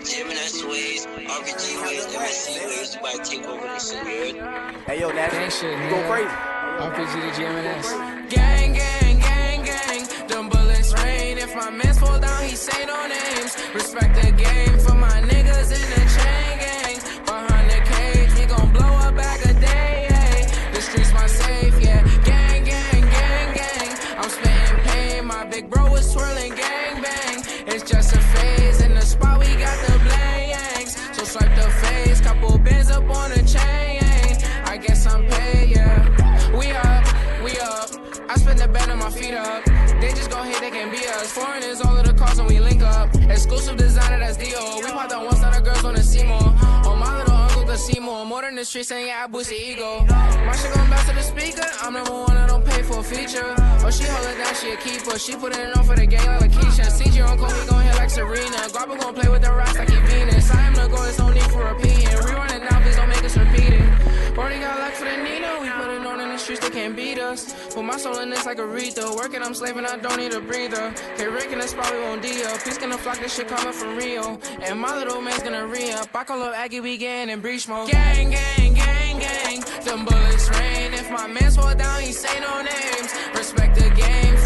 Gemini ways, RPG ways, MSC ways, you might take over the shit, you heard? Hey yo, Nash, Gang shit, you go man. crazy. RPG to GMS. Gang, gang, gang, gang. Them bullets rain. If my mans fall down, he say no names. Respect the game for my niggas in the chain gang. Behind the cage, we gon' blow a bag a day. Ay. The streets my safe, yeah. Gang, gang, gang, gang. I'm spitting pain. My big bro is twirling gang bang. It's just a phase. In the spot, we got the blangs. So swipe the face. Couple bands up on the chain. I guess I'm paid, yeah. We up. I spend the bed on my feet up. They just gon' hate, they can be us. Foreigners, all of the cars when we link up. Exclusive designer, that's D.O. We popped on once, now the girls wanna see more. Oh, my little uncle could see more. More than the streets, saying yeah, I boost the ego. My shit gon' bounce to the speaker. I'm number one, I don't pay for a feature. Oh, she hold it down, she a keeper. She put it on for the game like Lakeisha. CG on Kobe gon' hit like Serena. Guapa gon' play with the rocks like he Venus. I am the goal, there's no need for repeating. Rerun it now, please don't make us repeat it. Already got luck for the Nina. We put it on in the streets, they can't beat us. Put my soul in this like Aretha. Working, I'm slaving, I don't need a breather. Okay, Rick and that's probably won't deal. Peace gonna flock, this shit coming from Rio. And my little man's gonna re-up. I call up Aggie, we getting in breach mode. Gang, gang, gang, gang. Them bullets rain. If my mans fall down, he say no names. Respect the game